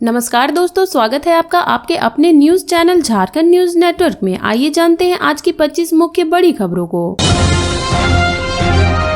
नमस्कार दोस्तों, स्वागत है आपका आपके अपने news channel Jharkhand news network में। आइए जानते हैं आज की 25 मुख्य बड़ी खबरों को।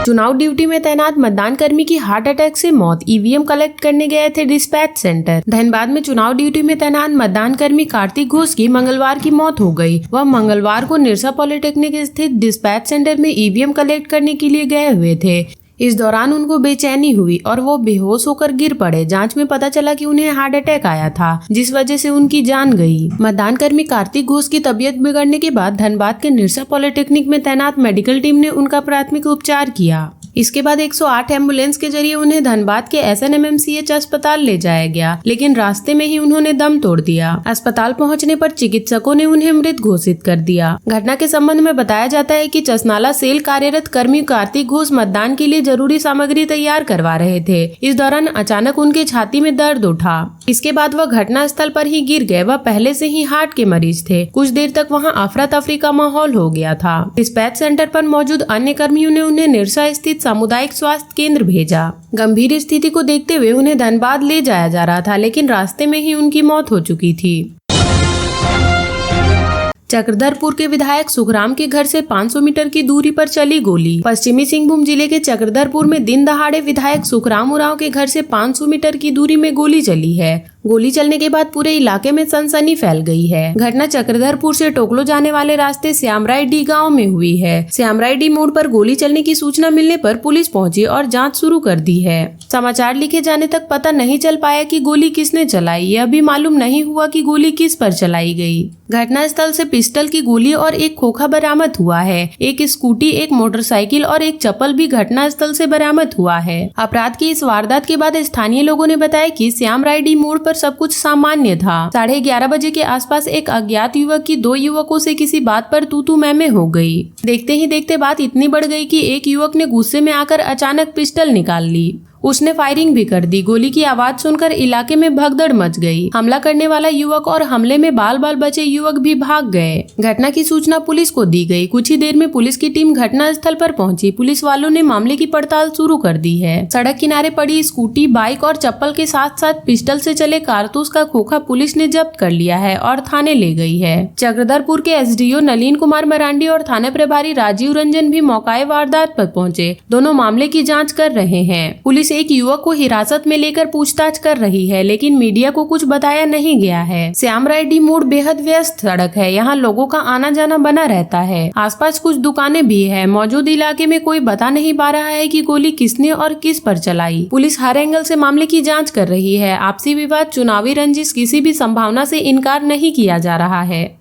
चुनाव ड्यूटी में तैनात मतदान कर्मी की हार्ट अटैक से मौत, ईवीएम कलेक्ट करने गए थे डिस्पैच सेंटर। धनबाद में चुनाव ड्यूटी में तैनात मतदान कर्मी कार्तिक घोष की मंगलवार की मौत हो गई। वह मंगलवार को निरसा पॉलिटेक्निक स्थित डिस्पैच सेंटर में ईवीएम कलेक्ट करने के लिए गए हुए थे। इस दौरान उनको बेचैनी हुई और वो बेहोश होकर गिर पड़े। जांच में पता चला कि उन्हें हार्ट अटैक आया था, जिस वजह से उनकी जान गई। मतदान कर्मी कार्तिक घोष की तबीयत बिगड़ने के बाद धनबाद के निरसा पॉलिटेक्निक में तैनात मेडिकल टीम ने उनका प्राथमिक उपचार किया। इसके बाद 108 एम्बुलेंस के जरिए उन्हें धनबाद के SNMMCH अस्पताल ले जाया गया, लेकिन रास्ते में ही उन्होंने दम तोड़ दिया। अस्पताल पहुंचने पर चिकित्सकों ने उन्हें मृत घोषित कर दिया। घटना के संबंध में बताया जाता है कि चसनाला सेल कार्यरत कर्मी कार्तिक घोष मतदान के लिए जरूरी सामग्री तैयार करवा रहे थे। इस दौरान अचानक उनके छाती में दर्द उठा। इसके बाद वह घटना स्थल पर ही गिर गए। वह पहले से ही हार्ट के मरीज थे। कुछ देर तक वहाँ अफरा तफरी का माहौल हो गया था। डिस्पैच सेंटर पर मौजूद अन्य कर्मियों ने उन्हें निरसा स्थित सामुदायिक स्वास्थ्य केंद्र भेजा। गंभीर स्थिति को देखते हुए उन्हें धनबाद ले जाया जा रहा था, लेकिन रास्ते में ही उनकी मौत हो चुकी थी। चक्रधरपुर के विधायक सुखराम के घर से 500 मीटर की दूरी पर चली गोली। पश्चिमी सिंहभूम जिले के चक्रधरपुर में दिन दहाड़े विधायक सुखराम उरांव के घर से 500 मीटर की दूरी में गोली चली है। गोली चलने के बाद पूरे इलाके में सनसनी फैल गई है। घटना चक्रधरपुर से टोकलो जाने वाले रास्ते श्यामरायडी गांव में हुई है। श्यामरायडी मोड़ पर गोली चलने की सूचना मिलने पर पुलिस पहुंची और जांच शुरू कर दी है। समाचार लिखे जाने तक पता नहीं चल पाया कि गोली किसने चलाई। यह भी मालूम नहीं हुआ कि गोली किस पर चलाई गई। घटना स्थल से पिस्टल की गोली और एक खोखा बरामद हुआ है। एक स्कूटी, एक मोटरसाइकिल और एक चप्पल भी घटना स्थल से बरामद हुआ है। अपराध की इस वारदात के बाद स्थानीय लोगों ने बताया कि श्यामरायडी मोड़ पर सब कुछ सामान्य था। 11:30 बजे के आसपास एक अज्ञात युवक की 2 युवकों से किसी बात पर तू मैं हो गई। देखते ही देखते बात इतनी बढ़ गई कि एक युवक ने गुस्से में आकर अचानक पिस्टल निकाल ली। उसने फायरिंग भी कर दी। गोली की आवाज सुनकर इलाके में भगदड़ मच गई। हमला करने वाला युवक और हमले में बाल बचे युवक भी भाग गए। घटना की सूचना पुलिस को दी गई। कुछ ही देर में पुलिस की टीम घटना स्थल पर पहुंची। पुलिस वालों ने मामले की पड़ताल शुरू कर दी है। सड़क किनारे पड़ी स्कूटी, बाइक और चप्पल के साथ साथ पिस्टल से चले कारतूस का खोखा पुलिस ने जब्त कर लिया है और थाने ले गई है। चक्रधरपुर के SDO नलिन कुमार मरांडी और थाना प्रभारी राजीव रंजन भी मौकाए वारदात पर पहुंचे। दोनों मामले की जाँच कर रहे हैं। पुलिस एक युवक को हिरासत में लेकर पूछताछ कर रही है, लेकिन मीडिया को कुछ बताया नहीं गया है। श्यामरायडी मोड़ बेहद व्यस्त सड़क है। यहाँ लोगों का आना जाना बना रहता है। आसपास कुछ दुकानें भी है। मौजूद इलाके में कोई बता नहीं पा रहा है कि गोली किसने और किस पर चलाई। पुलिस हर एंगल से मामले की जांच कर रही है। आपसी विवाद, चुनावी रंजिश, किसी भी संभावना से इनकार नहीं किया जा रहा है।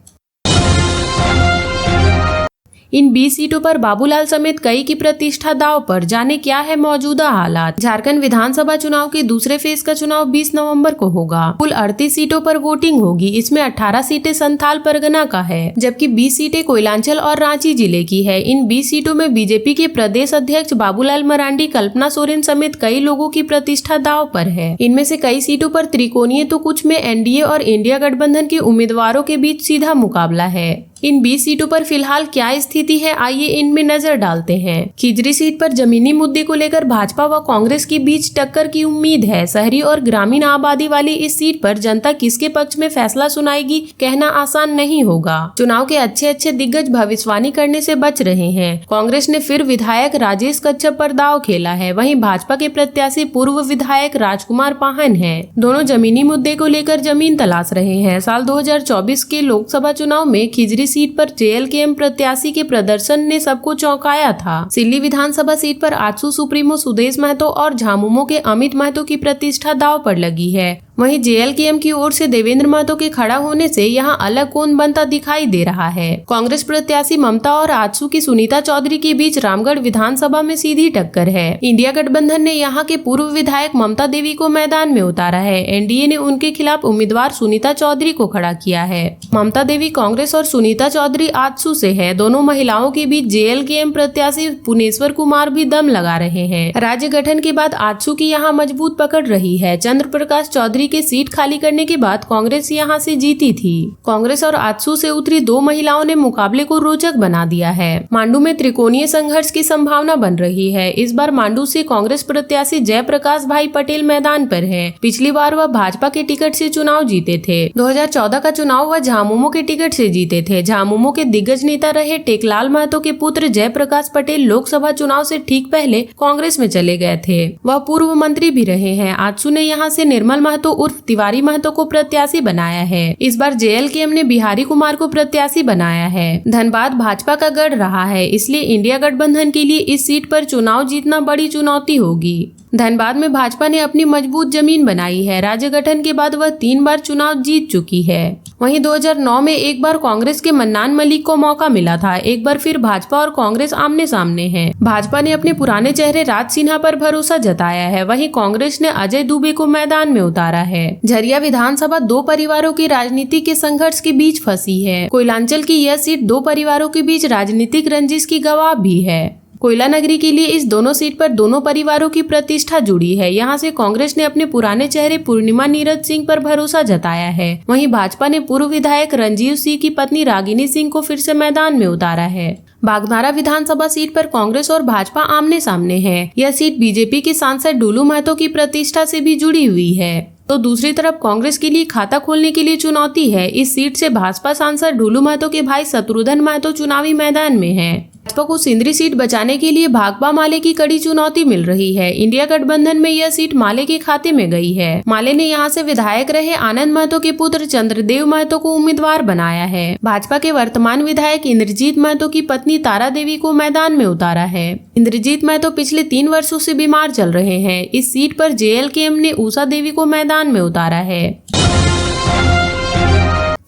इन 20 सीटों पर बाबूलाल समेत कई की प्रतिष्ठा दांव पर। जाने क्या है मौजूदा हालात। झारखंड विधानसभा चुनाव के दूसरे फेज का चुनाव 20 नवंबर को होगा। कुल 38 सीटों पर वोटिंग होगी। इसमें 18 सीटें संथाल परगना का है, जबकि 20 सीटें कोयलांचल और रांची जिले की है। इन 20 सीटों में बीजेपी के प्रदेश अध्यक्ष बाबूलाल मरांडी, कल्पना सोरेन समेत कई लोगों की प्रतिष्ठा दांव पर है। इनमें से कई सीटों पर त्रिकोणीय तो कुछ में NDA और इंडिया गठबंधन के उम्मीदवारों के बीच सीधा मुकाबला है। इन 20 सीटों पर फिलहाल क्या स्थिति है, आइए इनमें नजर डालते हैं। खिजरी सीट पर जमीनी मुद्दे को लेकर भाजपा व कांग्रेस के बीच टक्कर की उम्मीद है। शहरी और ग्रामीण आबादी वाली इस सीट पर जनता किसके पक्ष में फैसला सुनाएगी, कहना आसान नहीं होगा। चुनाव के अच्छे दिग्गज भविष्यवाणी करने से बच रहे हैं। कांग्रेस ने फिर विधायक राजेश कच्छप पर दांव खेला है। वहीं भाजपा के प्रत्याशी पूर्व विधायक राजकुमार पाहन है। दोनों जमीनी मुद्दे को लेकर जमीन तलाश रहे हैं। साल 2024 के लोकसभा चुनाव में खिजरी सीट पर JLKM प्रत्याशी के प्रदर्शन ने सबको चौंकाया था। सिल्ली विधानसभा सीट पर आजसू सुप्रीमो सुदेश महतो और झामुमो के अमित महतो की प्रतिष्ठा दांव पर लगी है। वहीं JLKM की ओर से देवेंद्र महतो के खड़ा होने से यहां अलग कोण बनता दिखाई दे रहा है। कांग्रेस प्रत्याशी ममता और आजसू की सुनीता चौधरी के बीच रामगढ़ विधानसभा में सीधी टक्कर है। इंडिया गठबंधन ने यहां के पूर्व विधायक ममता देवी को मैदान में उतारा है। NDA ने उनके खिलाफ उम्मीदवार सुनीता चौधरी को खड़ा किया है। ममता देवी कांग्रेस और सुनीता चौधरी आजसू से है। दोनों महिलाओं के बीच JLKM प्रत्याशी पुनेश्वर कुमार भी दम लगा रहे हैं। राज्य गठन के बाद आजसू की यहाँ मजबूत पकड़ रही है। चंद्र प्रकाश चौधरी के सीट खाली करने के बाद कांग्रेस यहां से जीती थी। कांग्रेस और आजसू से उतरी दो महिलाओं ने मुकाबले को रोचक बना दिया है। मांडू में त्रिकोणीय संघर्ष की संभावना बन रही है। इस बार मांडू से कांग्रेस प्रत्याशी जयप्रकाश भाई पटेल मैदान पर है। पिछली बार वह भाजपा के टिकट से चुनाव जीते थे। 2014 का चुनाव वह झामुमो के टिकट से जीते थे। झामुमो के दिग्गज नेता रहे टेकलाल महतो के पुत्र जयप्रकाश पटेल लोकसभा चुनाव से ठीक पहले कांग्रेस में चले गए थे। वह पूर्व मंत्री भी रहे हैं। आजसू ने यहां से निर्मल महतो उर्फ तिवारी महतो को प्रत्याशी बनाया है। इस बार JLKM ने बिहारी कुमार को प्रत्याशी बनाया है। धनबाद भाजपा का गढ़ रहा है, इसलिए इंडिया गठबंधन के लिए इस सीट पर चुनाव जीतना बड़ी चुनौती होगी। धनबाद में भाजपा ने अपनी मजबूत जमीन बनाई है। राज्य गठन के बाद वह 3 बार चुनाव जीत चुकी है। वहीं 2009 में एक बार कांग्रेस के मन्नान मलिक को मौका मिला था। एक बार फिर भाजपा और कांग्रेस आमने सामने हैं। भाजपा ने अपने पुराने चेहरे राज सिन्हा पर भरोसा जताया है। वहीं कांग्रेस ने अजय दुबे को मैदान में उतारा है। झरिया विधानसभा 2 परिवारों की राजनीति के संघर्ष के बीच फंसी है। कोयलांचल की यह सीट 2 परिवारों के बीच राजनीतिक रंजिश की गवाह भी है। कोयला नगरी के लिए इस दोनों सीट पर दोनों परिवारों की प्रतिष्ठा जुड़ी है। यहाँ से कांग्रेस ने अपने पुराने चेहरे पूर्णिमा नीरज सिंह पर भरोसा जताया है। वहीं भाजपा ने पूर्व विधायक रंजीव सिंह की पत्नी रागिनी सिंह को फिर से मैदान में उतारा है। बागनारा विधानसभा सीट पर कांग्रेस और भाजपा आमने सामने है। यह सीट बीजेपी के सांसद डूलू महतो की प्रतिष्ठा से भी जुड़ी हुई है। तो दूसरी तरफ कांग्रेस के लिए खाता खोलने के लिए चुनौती है। इस सीट से भाजपा सांसद डूलू महतो के भाई शत्रुघ्न महतो चुनावी मैदान में हैं। भाजपा को सिंदरी सीट बचाने के लिए भाकपा माले की कड़ी चुनौती मिल रही है। इंडिया गठबंधन में यह सीट माले के खाते में गई है। माले ने यहां से विधायक रहे आनंद महतो के पुत्र चंद्रदेव महतो को उम्मीदवार बनाया है। भाजपा के वर्तमान विधायक इंद्रजीत महतो की पत्नी तारा देवी को मैदान में उतारा है। इंद्रजीत महतो पिछले 3 वर्षों से बीमार चल रहे हैं। इस सीट पर JLKM ने उषा देवी को मैदान में उतारा है।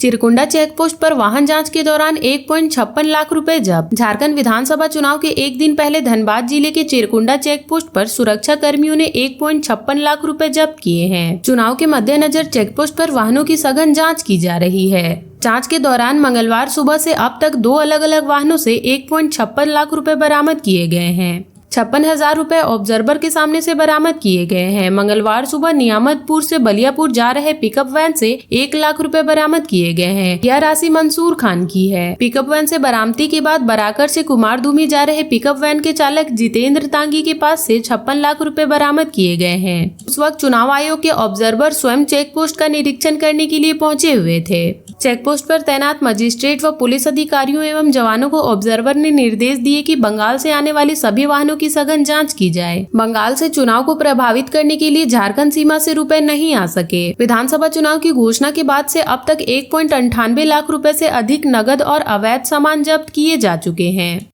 चिरकुंडा चेक पोस्ट पर वाहन जांच के दौरान 1.56 लाख रुपए जब्त। झारखंड विधानसभा चुनाव के एक दिन पहले धनबाद जिले के चिरकुंडा चेक पोस्ट पर सुरक्षा कर्मियों ने 1.56 लाख रुपए जब्त किए हैं। चुनाव के मद्देनजर चेक पोस्ट पर वाहनों की सघन जांच की जा रही है। जांच के दौरान मंगलवार सुबह से अब तक 2 अलग अलग वाहनों से 1.56 लाख रुपए बरामद किए गए हैं। 56,000 रुपए ऑब्जर्वर के सामने से बरामद किए गए हैं। मंगलवार सुबह नियामतपुर से बलियापुर जा रहे पिकअप वैन से 1 लाख रुपए बरामद किए गए हैं। यह राशि मंसूर खान की है। पिकअप वैन से बरामदी के बाद बराकर से कुमारधूमी जा रहे पिकअप वैन के चालक जितेंद्र तांगी के पास से 56 लाख रुपए बरामद किए गए हैं। उस वक्त चुनाव आयोग के ऑब्जर्वर स्वयं चेक पोस्ट का निरीक्षण करने के लिए पहुंचे हुए थे। चेक पोस्ट पर तैनात मजिस्ट्रेट व पुलिस अधिकारियों एवं जवानों को ऑब्जर्वर ने निर्देश दिए कि बंगाल से आने वाले सभी वाहनों की सघन जांच की जाए। बंगाल से चुनाव को प्रभावित करने के लिए झारखंड सीमा से रुपए नहीं आ सके। विधानसभा चुनाव की घोषणा के बाद से अब तक 1.98 लाख रुपए से अधिक नगद और अवैध सामान जब्त किए जा चुके हैं।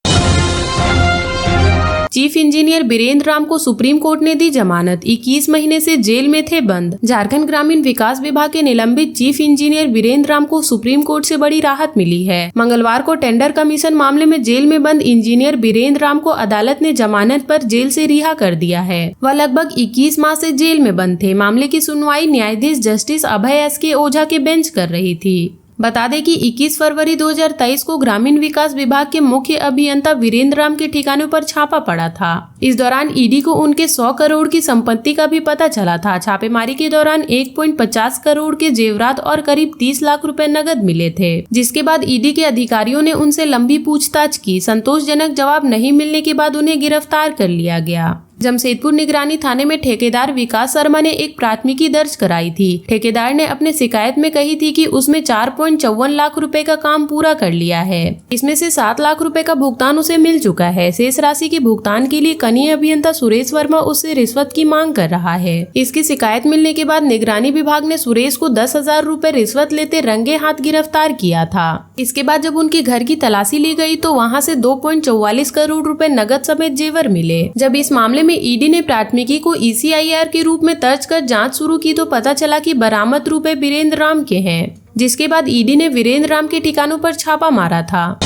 चीफ इंजीनियर बीरेंद्र राम को सुप्रीम कोर्ट ने दी जमानत। 21 महीने से जेल में थे बंद। झारखंड ग्रामीण विकास विभाग के निलंबित चीफ इंजीनियर बीरेंद्र राम को सुप्रीम कोर्ट से बड़ी राहत मिली है। मंगलवार को टेंडर कमीशन मामले में जेल में बंद इंजीनियर बीरेंद्र राम को अदालत ने जमानत पर जेल से रिहा कर दिया है। वह लगभग 21 माह से जेल में बंद थे। मामले की सुनवाई न्यायाधीश जस्टिस अभय SK ओझा के बेंच कर रही थी। बता दें कि 21 फरवरी 2023 को ग्रामीण विकास विभाग के मुख्य अभियंता वीरेंद्र राम के ठिकानों पर छापा पड़ा था। इस दौरान ईडी को उनके 100 करोड़ की संपत्ति का भी पता चला था। छापेमारी के दौरान 1.50 करोड़ के जेवरात और करीब 30 लाख रुपए नगद मिले थे, जिसके बाद ईडी के अधिकारियों ने उनसे लंबी पूछताछ की। संतोषजनक जवाब नहीं मिलने के बाद उन्हें गिरफ्तार कर लिया गया। जमशेदपुर निगरानी थाने में ठेकेदार विकास शर्मा ने एक प्राथमिकी दर्ज कराई थी। ठेकेदार ने अपने शिकायत में कही थी कि उसने 4.54 लाख रुपए का काम पूरा कर लिया है। इसमें से 7 लाख रुपए का भुगतान उसे मिल चुका है। शेष राशि के भुगतान के लिए कनीय अभियंता सुरेश वर्मा उससे रिश्वत की मांग कर रहा है। इसकी शिकायत मिलने के बाद निगरानी विभाग ने सुरेश को 10,000 रुपए रिश्वत लेते रंगे हाथ गिरफ्तार किया था। इसके बाद जब उनके घर की तलाशी ली गई तो वहाँ से 2.44 करोड़ रुपए नगद समेत जेवर मिले। जब इस मामले में ईडी ने प्राथमिकी को ECIR के रूप में दर्ज कर जांच शुरू की तो पता चला कि बरामद रुपए बीरेंद्र राम के हैं, जिसके बाद ईडी ने वीरेंद्र राम के ठिकानों पर छापा मारा था।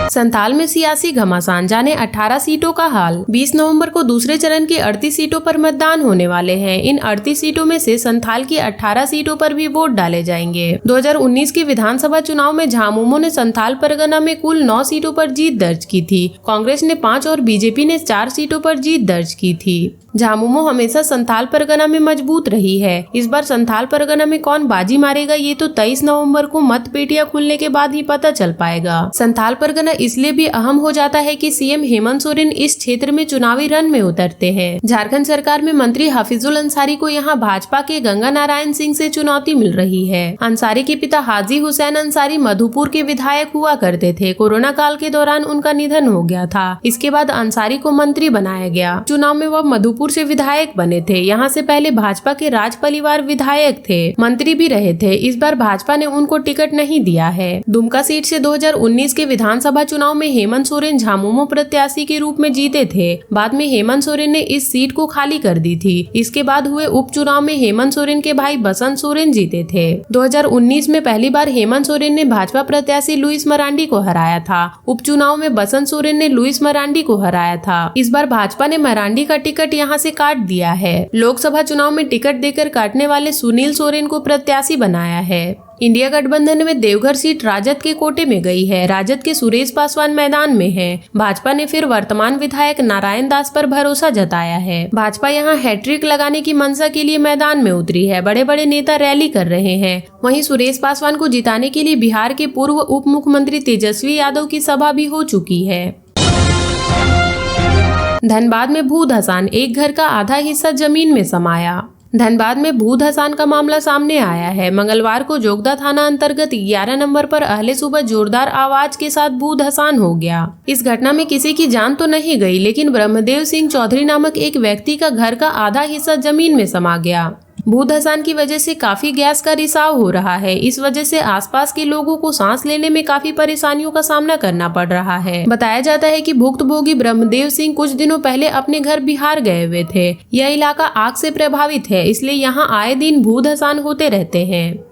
संथाल में सियासी घमासान, जाने 18 सीटों का हाल। 20 नवंबर को दूसरे चरण की 38 सीटों पर मतदान होने वाले हैं। इन 38 सीटों में से संथाल की 18 सीटों पर भी वोट डाले जाएंगे। 2019 के विधानसभा चुनाव में झामुमो ने संथाल परगना में कुल 9 सीटों पर जीत दर्ज की थी। कांग्रेस ने 5 और बीजेपी ने 4 सीटों पर जीत दर्ज की थी। झामुमो हमेशा संथाल परगना में मजबूत रही है। इस बार संथाल परगना में कौन बाजी मारेगा ये तो 23 नवंबर को मतपेटियां खुलने के बाद ही पता चल पाएगा। संथाल परगना इसलिए भी अहम हो जाता है कि सीएम हेमंत सोरेन इस क्षेत्र में चुनावी रण में उतरते हैं। झारखंड सरकार में मंत्री हफीजुल अंसारी को यहाँ भाजपा के गंगा नारायण सिंह से चुनौती मिल रही है। अंसारी के पिता हाजी हुसैन अंसारी मधुपुर के विधायक हुआ करते थे। कोरोना काल के दौरान उनका निधन हो गया था। इसके बाद अंसारी को मंत्री बनाया गया। चुनाव में वह मधुपुर से विधायक बने थे। यहाँ से पहले भाजपा के राज परिवार विधायक थे, मंत्री भी रहे थे। इस बार भाजपा ने उनको टिकट नहीं दिया है। दुमका सीट से 2019 के विधानसभा चुनाव में हेमंत सोरेन झामुमो प्रत्याशी के रूप में जीते थे। बाद में हेमंत सोरेन ने इस सीट को खाली कर दी थी। इसके बाद हुए उपचुनाव में हेमंत सोरेन के भाई बसंत सोरेन जीते थे। 2019 में पहली बार हेमंत सोरेन ने भाजपा प्रत्याशी लुइस मरांडी को हराया था। उपचुनाव में बसंत सोरेन ने लुइस मरांडी को हराया था। इस बार भाजपा ने मरांडी का टिकट यहाँ से काट दिया है। लोकसभा चुनाव में टिकट देकर काटने वाले सुनील सोरेन को प्रत्याशी बनाया है। इंडिया गठबंधन में देवघर सीट राजद के कोटे में गई है। राजद के सुरेश पासवान मैदान में है। भाजपा ने फिर वर्तमान विधायक नारायण दास पर भरोसा जताया है। भाजपा यहां हैट्रिक लगाने की मंशा के लिए मैदान में उतरी है। बड़े बड़े नेता रैली कर रहे हैं। वहीं सुरेश पासवान को जिताने के लिए बिहार के पूर्व उप मुख्यमंत्री तेजस्वी यादव की सभा भी हो चुकी है। धनबाद में भू धसान, एक घर का आधा हिस्सा जमीन में समाया। धनबाद में भू धसान का मामला सामने आया है। मंगलवार को जोगदा थाना अंतर्गत 11 नंबर पर अहले सुबह जोरदार आवाज के साथ भू धसान हो गया। इस घटना में किसी की जान तो नहीं गई, लेकिन ब्रह्मदेव सिंह चौधरी नामक एक व्यक्ति का घर का आधा हिस्सा जमीन में समा गया। भू धसान की वजह से काफी गैस का रिसाव हो रहा है। इस वजह से आसपास के लोगों को सांस लेने में काफी परेशानियों का सामना करना पड़ रहा है। बताया जाता है कि भुक्तभोगी ब्रह्मदेव सिंह कुछ दिनों पहले अपने घर बिहार गए हुए थे। यह इलाका आग से प्रभावित है, इसलिए यहाँ आए दिन भू धसान होते रहते हैं।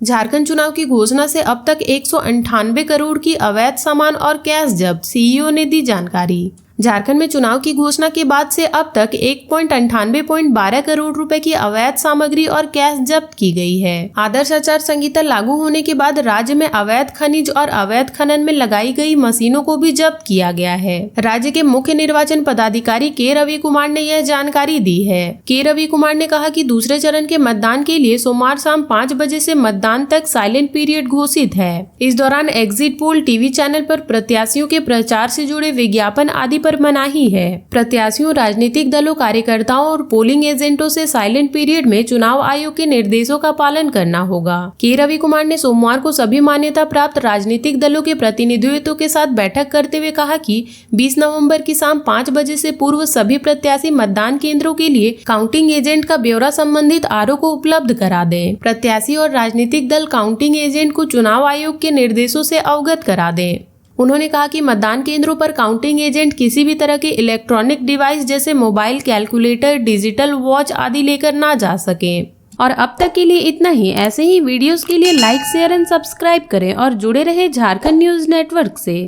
झारखंड चुनाव की घोषणा से अब तक 198 करोड़ की अवैध सामान और कैश जब्त, सीईओ ने दी जानकारी। झारखंड में चुनाव की घोषणा के बाद से अब तक 198.12 करोड़ रुपए की अवैध सामग्री और कैश जब्त की गई है। आदर्श आचार संहिता लागू होने के बाद राज्य में अवैध खनिज और अवैध खनन में लगाई गई मशीनों को भी जब्त किया गया है। राज्य के मुख्य निर्वाचन पदाधिकारी के रवि कुमार ने यह जानकारी दी है। के रवि कुमार ने कहा कि दूसरे चरण के मतदान के लिए सोमवार शाम 5 बजे से मतदान तक साइलेंट पीरियड घोषित है। इस दौरान एग्जिट पोल, टीवी चैनल पर प्रत्याशियों के प्रचार से जुड़े विज्ञापन आदि पर मनाही है। प्रत्याशियों, राजनीतिक दलों, कार्यकर्ताओं और पोलिंग एजेंटों से साइलेंट पीरियड में चुनाव आयोग के निर्देशों का पालन करना होगा। के रवि कुमार ने सोमवार को सभी मान्यता प्राप्त राजनीतिक दलों के प्रतिनिधियों के साथ बैठक करते हुए कहा कि 20 नवंबर की शाम 5 बजे से पूर्व सभी प्रत्याशी मतदान केंद्रों के लिए काउंटिंग एजेंट का ब्यौरा संबंधित आरओ को उपलब्ध करा दें। प्रत्याशी और राजनीतिक दल काउंटिंग एजेंट को चुनाव आयोग के निर्देशों से अवगत करा दें। उन्होंने कहा कि मतदान केंद्रों पर काउंटिंग एजेंट किसी भी तरह के इलेक्ट्रॉनिक डिवाइस जैसे मोबाइल, कैलकुलेटर, डिजिटल वॉच आदि लेकर ना जा सके। और अब तक के लिए इतना ही। ऐसे ही वीडियोस के लिए लाइक, शेयर एंड सब्सक्राइब करें और जुड़े रहे झारखंड न्यूज नेटवर्क से।